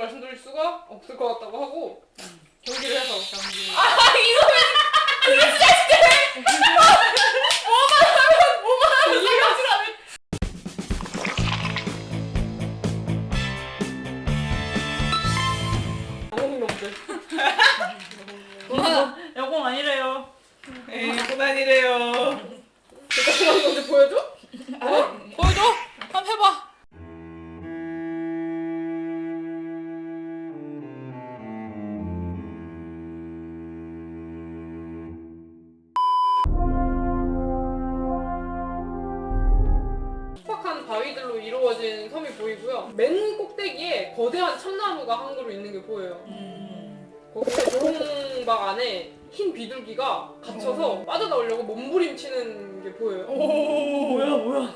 말씀드릴 수가 없을 것 같다고 하고 경기를 해서 이놈의 뭐만 하면 이해하지 않을. 영웅놈들. 여공 아니래요. 에이 고난이래요. 대단한 건데 보여줘? 보여줘. 한번 해봐. 척박한 바위들로 이루어진 섬이 보이고요. 맨 꼭대기에 거대한 참나무가 한 그루 있는 게 보여요. 거기에 조롱박 안에 흰 비둘기가 갇혀서 빠져나오려고 몸부림치는 게 보여요. 오 뭐야?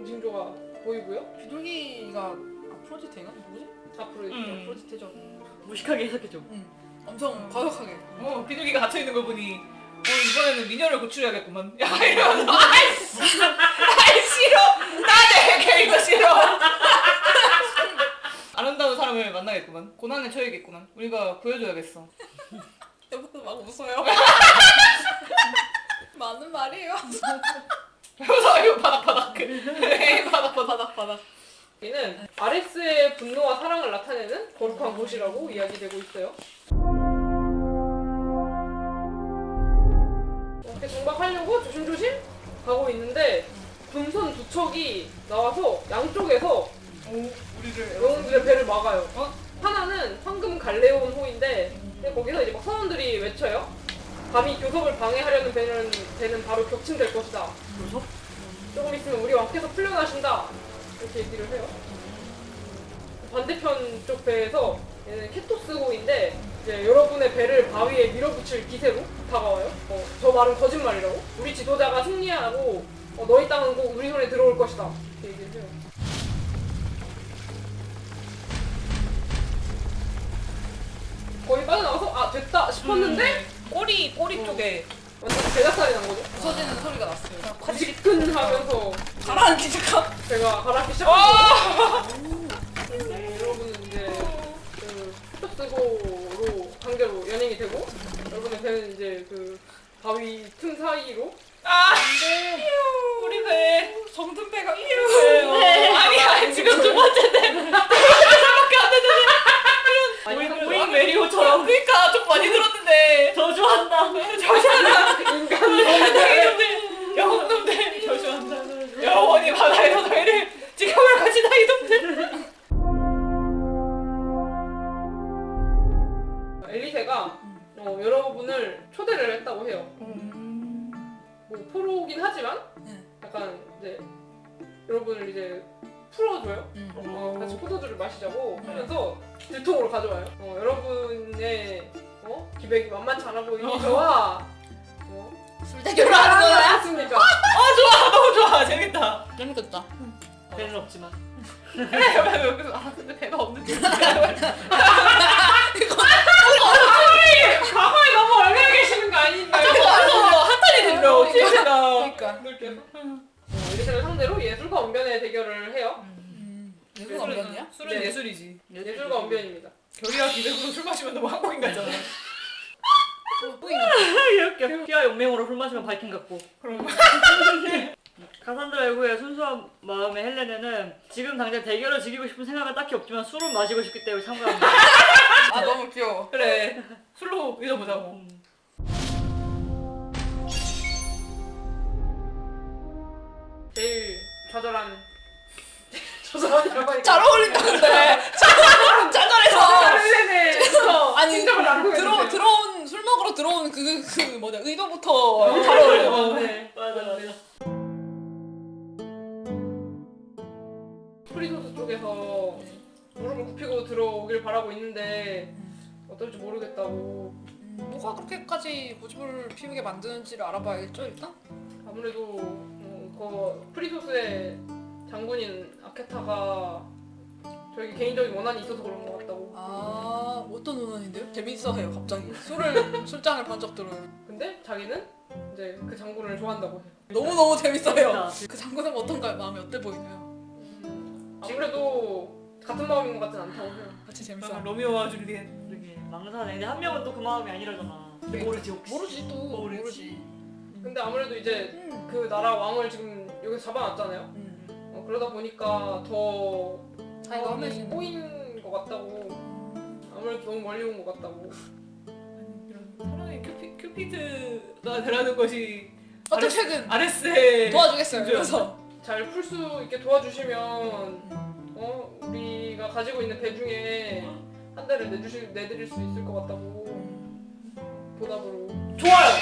징조가 보이고요. 비둘기가 아프로디테인가? 뭐지? 앞으로 이렇게 프로지테죠. 무식하게 해석해줘. 엄청 과격하게. 비둘기가 갇혀있는 걸 보니 이번에는 미녀를 고출해야겠구만. 야 이러면서 아이 싫어 나내 이거 싫어. 아름다운 사람을 만나겠구만. 고난에 처해야겠구만. 우리가 구해줘야겠어. 여보도 막 웃어요. 맞는 말이에요. 그래서 이거 바닥바닥 에이 바닥바닥 여기는 아레스의 분노와 사랑을 나타내는 거룩한 곳이라고 이야기되고 있어요. 이렇게 정박하려고 조심조심 가고 있는데 분선 두 척이 나와서 양쪽에서 우리를 영웅들의 배를 막아요. 하나는 황금 갈레온 호인데 근데 거기서 이제 막 선원들이 외쳐요. 감히 교섭을 방해하려는 배는 바로 격침될 것이다. 교섭? 조금 있으면 우리 왕께서 풀려나신다. 이렇게 얘기를 해요. 반대편 쪽 배에서 얘는 케토스 호인데 이제 여러분의 배를 바위에 밀어붙일 기세로 다가와요. 저 말은 거짓말이라고. 우리 지도자가 승리하고 너희 땅은 꼭 우리 손에 들어올 것이다. 이렇게 얘기를 해요. 거의 빠져나와서 아 됐다 싶었는데 꼬리 쪽에 완전 대작살이 난 거죠. 부서지는 소리가 났어요. 지끈하면서 가라앉기 시작한. 배가 가라앉기 시작한 거죠. 여러분은 이제 그 스톱스고로 관계로 연행이 되고 여러분의 배는 이제 그 바위 틈 사이로 우리 배 정든 배가 네. 아니야 지금 두 번째 배 오잉 메리오처럼 그러니까 좀 많이 들었는데 저주한다. 이놈들 영웅놈들 저주한다. 영원히 바다에서 너희를 지켜볼 것이다 이놈들. 엘리세가 여러분을 초대를 했다고 해요. 뭐 포로긴 하지만 약간 이제 여러분을 이제 풀어줘요. 같이 포도주를 마시자고 하면서 들통으로 가져와요. 여러분의 기백이 만만치 않아 보이니 저와 술 대결을 하는 거야? 했습니까? 좋아 너무 좋아 재밌다. 재밌겠다. 배는 없지만. 여기서 근데 배가 없는데 가만히 너무 얼마나 계시는 거 아닌가요? 핫하니 들려 진짜. 그러니까. 분들께서 엘리세를 상대로 예술과 언변의 대결을 해요. 예술 언변이야? 술은 네. 예술이지. 예술과 언변입니다. 결의와 기백으로 술 마시면 너무 한국인 같잖아. 이렇게 피와 용맹으로 술 마시면 바이킹 같고. 그럼 카산드라의 후에 순수한 마음의 헬레네는 지금 당장 대결을 즐기고 싶은 생각은 딱히 없지만 술은 마시고 싶기 때문에 참가합니다. 아 너무 귀여워. 그래 술로 잊어보자고. 제일 좌절한 좌절한이라고 하니까 잘 어울린다 근데. 짜잘해서. 헬레네 아니 심정을 남겨주세요. 들어온 술 먹으러 들어온 그 뭐냐 의도부터 잘 어울려. 네. 맞아. 프리소스 쪽에서 무릎을 굽히고 들어오길 바라고 있는데 어떨지 모르겠다고. 뭐가 그렇게까지 고집을 피우게 만드는지를 알아봐야겠죠 일단? 아무래도 그 프리소스의 장군인 아케타가 저에게 개인적인 원한이 있어서 그런 것 같다고. 아 어떤 원한인데요? 재밌어해요 갑자기. 술장을 번쩍 들어요. 근데 자기는 이제 그 장군을 좋아한다고 해요. 너무너무 재밌어요. 재밌다. 그 장군은 어떤가요? 마음이 어때 보이나요? 아무래도 같은 마음인 것 같진 않다고 해요. 같이 재밌어. 그러면 로미오와 줄리엣. 그러게 망사네. 근데 한 명은 또 그 마음이 아니라잖아. 모르지 혹시. 모르지 또 모르지. 모르지. 근데 아무래도 이제 그 나라 왕을 지금 여기서 잡아놨잖아요. 그러다 보니까 더 자기가 마음이 험해지는. 꼬인 것 같다고. 아무래도 너무 멀리 온 것 같다고. 이런 사랑의 큐피드가 되라는 것이 어떻게든 아레스의 도와주겠어요. 진주야. 그래서 잘 풀 수 있게 도와주시면 우리가 가지고 있는 배 중에 한 대를 내드릴 수 있을 것 같다고 보답으로. 좋아요.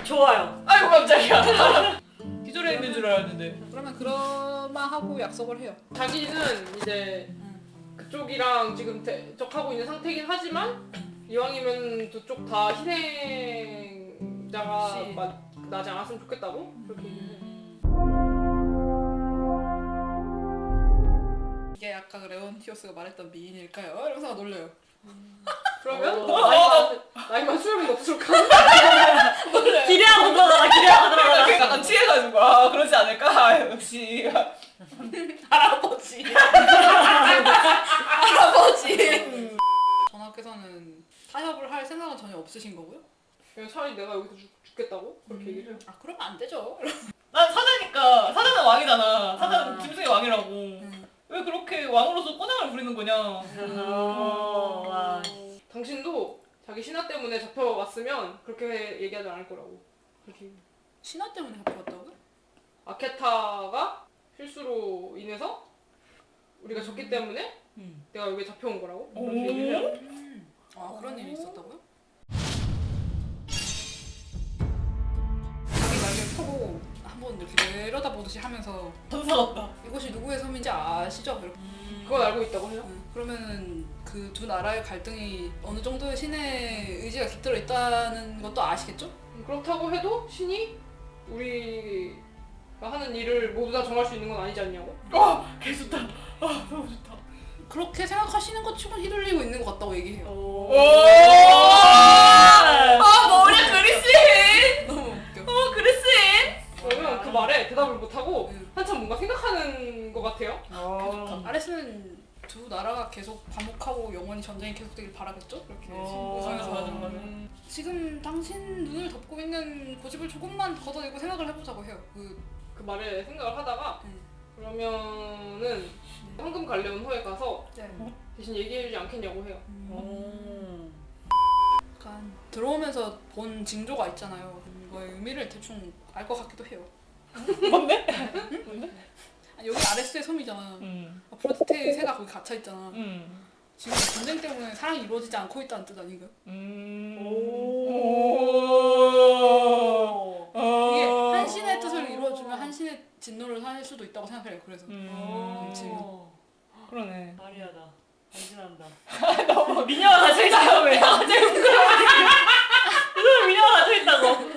좋아요. 아이고 깜짝이야. 기절해 있는 줄 알았는데. 그러면 그럴만하고 약속을 해요. 자기는 이제 그쪽이랑 지금 대적하고 있는 상태긴 하지만 이왕이면 두 쪽 다 희생자가 그치. 나지 않았으면 좋겠다고 그렇게 얘기해요. 이게 아까 레온티오스가 말했던 미인일까요? 이러면서 놀려요. 그러면 어. 나이만 수염이 없을까? 기대하고 들어가라. 기대하고 들어가라. 약간 취해가지고 그러지 않을까? 역시 할아버지. 할아버지. 전하께서는 타협을 할 생각은 전혀 없으신 거고요? 그냥 차라리 내가 여기서 죽겠다고 그렇게 얘기를 해요. 아 그러면 안 되죠. 난 사자니까 사자는 왕이잖아. 사자는 아. 짐승의 왕이라고. 왜 그렇게 왕으로서 꼬장을 부리는 거냐? 와. 당신도 자기 신하 때문에 잡혀왔으면 그렇게 얘기하지 않을 거라고. 그렇게. 신화 때문에 잡혀갔다고요? 아케타가 실수로 인해서 우리가 졌기 때문에 음. 내가 여기 잡혀온 거라고 오. 그렇게 얘기를 해요. 아 그런 일이 있었다고요? 자기 날개를 펴고 한번 이렇게 내려다보듯이 하면서 천사 같다. 이곳이 누구의 섬인지 아시죠? 이렇게. 그건 알고 있다고 해요. 그러면은 그 두 나라의 갈등이 어느 정도의 신의 의지가 깃들어 있다는 것도 아시겠죠? 그렇다고 해도 신이 우리가 하는 일을 모두 다 정할 수 있는 건 아니지 않냐고. 개 좋다. 너무 좋다. 그렇게 생각하시는 것 치곤 휘둘리고 있는 것 같다고 얘기해요. 오. 머리 그리스. 너무 웃겨. 그리스. 그러면 그 말에 대답을 못하고 음. 한참 뭔가 생각하는 것 같아요. 아레스는 두 나라가 계속 반복하고 영원히 전쟁이 계속되길 바라겠죠? 그렇게 우상에서 좋아하는 거는. 지금 당신 눈을 덮고 있는 고집을 조금만 걷어내고 생각을 해보자고 해요. 그 말에 생각을 하다가 그러면은 황금 갈레온 호에 가서 대신 얘기해주지 않겠냐고 해요. 약간 들어오면서 본 징조가 있잖아요. 그거의 의미를 대충 알 것 같기도 해요. 뭔데? 아니, 여기 아레스의 섬이잖아. 음. 아프로디테의 새가 거기 gat혀 있잖아. 음. 지금 전쟁 때문에 사랑이 이루어지지 않고 있다는 뜻 아닌가요? 이게 한 신의 뜻을 이루어주면 한 신의 진노를 살 수도 있다고 생각해요. 그래서 지금. 그러네. 아리아다. 반신한다. 너무 미녀가 갇혀있다고 왜? 무슨 미녀가 갇혀있다고?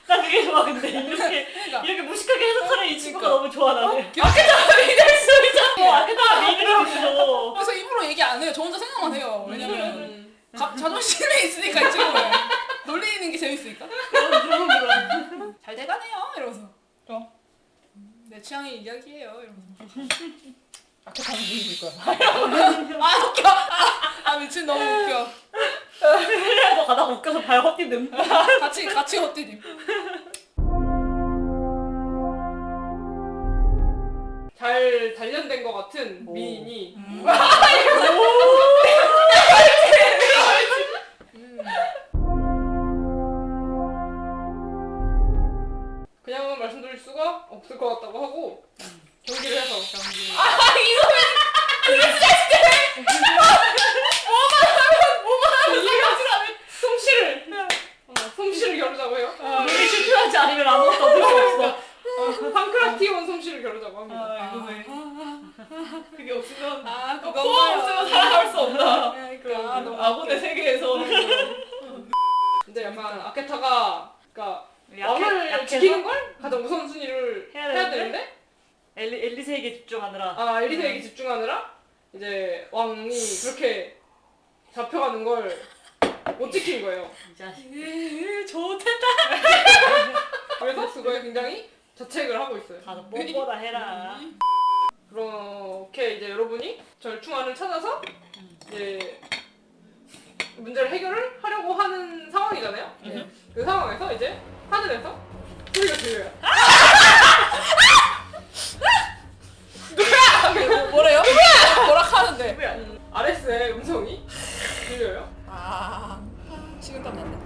나 그게 좋아 근데 이렇게 무식하게 해석하는 이 친구가 너무 좋아 나는. 아케타가 믿을 수 있잖아. 아케타가 믿을 수 있어. 그래서 입으로 얘기 안 해요. 저 혼자 생각만 해요. 왜냐면 자존심이 있으니까 이 친구는 놀리는 게 재밌으니까. 잘 돼가네요. 이러면서. 내 취향의 이야기예요. 이러면서. 아케타는 미인일 거야. 아 웃겨. 아 미친 너무 웃겨. 헬레도 가다가 웃겨서 발 헛디듬. 같이 헛디딤. 잘 단련된 것 같은 미인이 그냥은 말씀드릴 수가 없을 것 같다고 하고 경기를 해서 솜씨를 겨루자고 해요. 우리 실패하지 않으면 아무것도 없을 수 없어. 판크라티온 솜씨를 겨루자고 합니다. 이거네. 그게 없으면 아 포함 없으면 살아갈 수 없다. 그러니까 너무 아군의 세계에서. 근데 약간 아케타가 그러니까 약해- 왕을 약해서? 지키는 걸 가장 우선순위를 해야 해야 되는데? 되는데 엘리세에게 집중하느라. 엘리세에게 집중하느라 이제 왕이 그렇게 잡혀가는 걸 못 지킨 거예요. 이 자식. 좋댔다. 그래서 그거에 굉장히 자책을 하고 있어요. 가서 뽀뽀다 해라. 그렇게 이제 여러분이 절충안을 찾아서 이제 문제를 해결을 하려고 하는 상황이잖아요. 그 상황에서 이제 하늘에서 소리가 들려요. 뭐래요? 뭐라 하는데? 아레스의 음성이 들려요. 식은땀 났네.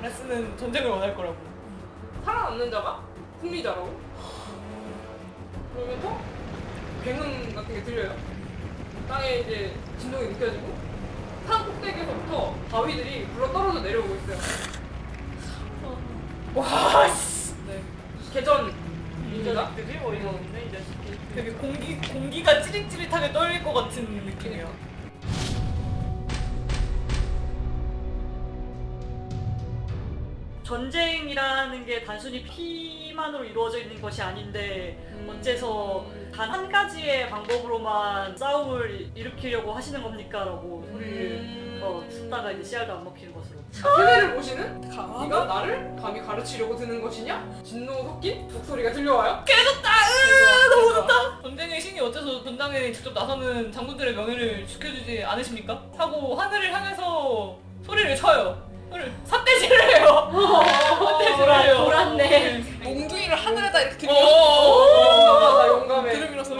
아레스는 전쟁을 원할 거라고. 살아남는 자가 승리자라고. 그러면서 굉음 같은 게 들려요. 땅에 이제 진동이 느껴지고 산 꼭대기에서부터 바위들이 굴러 떨어져 내려오고 있어요. 와, 씨. 네. 개전입니다. 되게 어이가 없네 이 자식이. 되게 공기가 찌릿찌릿하게 떨릴 것 같은 느낌이야. 전쟁이라는 게 단순히 피만으로 이루어져 있는 것이 아닌데 어째서 단 한 가지의 방법으로만 싸움을 일으키려고 하시는 겁니까? 라고 소리를 듣다가 이제 씨알도 안 먹히는 것으로. 세대를 보시는 강하다. 네가 나를 감히 가르치려고 드는 것이냐? 진노 섞인 목소리가 들려와요. 너무 좋다. 전쟁의 신이 어째서 전장에 직접 나서는 장군들의 명예를 지켜주지 않으십니까? 하고 하늘을 향해서 소리를 쳐요. 삿대질을 해요. 삿대질을 해요. 돌았네. 몽둥이를 하늘에다 이렇게 들려. 용감하다 용감해. 들으면서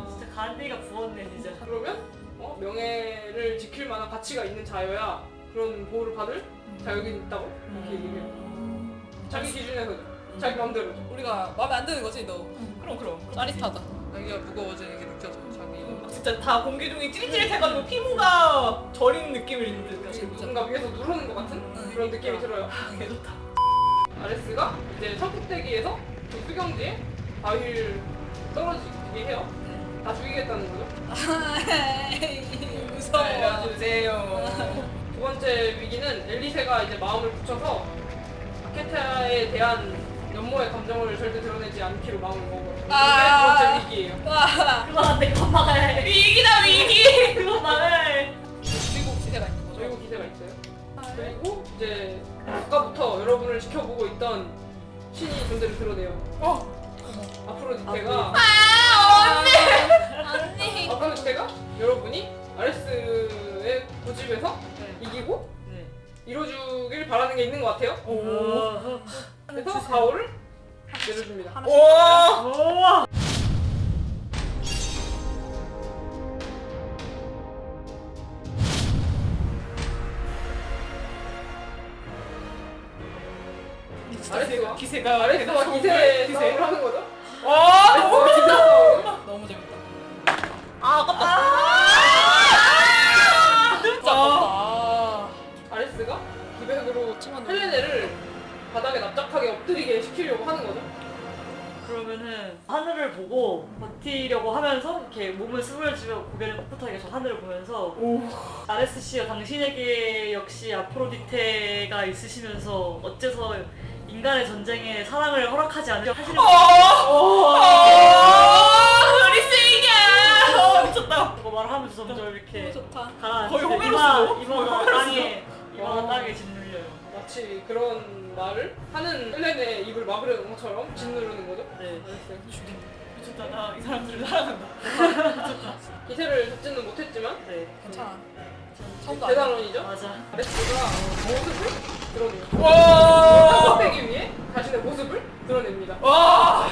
진짜 간대가 부었네 진짜. 그러면 명예를 지킬 만한 가치가 있는 자여야 그런 보호를 받을 자격이 있다고 이렇게 얘기해요. 자기 기준에서죠. 자기 마음대로죠. 우리가 마음에 안 드는 거지 너. 그럼. 짜릿하다. 여기가 무거워지는 게 느껴져. 자기. 진짜 다 공기 중에 찌릿찌릿해가지고 피부가 저린 느낌을 있는 듯. 누군가 위에서 누르는 것 같은 그런 느낌이 들어요. 개 좋다. 아레스가 이제 첫 꼭대기에서 그 수경지에 바위를 떨어지게 해요. 다 죽이겠다는 거죠. 무서워. 알려주세요. 두 번째 위기는 엘리세가 이제 마음을 굳혀서 아케타에 대한 연모의 감정을 절대 드러내지 않기로 마음을 먹어요. 이게 두 번째 위기예요. 그만한데 그만 막아야 해. 위기다 위기. 그만 막아야 해. 그리고 기대가 있는 거죠. 그리고 기세가 있어요. 그리고 이제 아까부터 여러분을 지켜보고 있던 신이 존재를 드러내요. 아프로디테가 언니. 아프로디테가 여러분이 아레스의 고집에서 네. 이기고 네. 이뤄주길 바라는 게 있는 것 같아요. 그래서 가오를 내려줍니다. 오. 아레스와 기세가 아레스와 기세 싸움을 하는 거죠. 와. 아레스와 기세 싸움. 너무 재밌다. 아깝다. 진짜 아깝다. 아레스가 기백으로 치만 헬레네를 바닥에 납작하게 엎드리게 시키려고 하는 거죠. 그러면은 하늘을 보고 버티려고 하면서 이렇게 몸을 스물지며 고개를 뻣뻣하게 계속 하늘을 보면서 아레스 씨가 당신에게 역시 아프로디테가 있으시면서 어째서 인간의 전쟁에 사랑을 허락하지 않으려 하시는 리스이냐. 미쳤다. 그거 말하면서 점점 이렇게 너무 좋다. 가라앉히고 거의 호메로스죠. 이마가 땅에 짓눌려요. 마치 그런 말을 하는 헬렌의 입을 막으려는 것처럼 짓누르는 거죠. 네. 아레스가. 미쳤다. 나 이 사람들을 사랑한다. 기세를 잡지는 못했지만 네. 괜찮아. 처음도 아니야. 대단원이죠. 맞아. 아레스가 모습을 드러내요. 와. 껍데기 위에 자신의 모습을 드러냅니다. 와.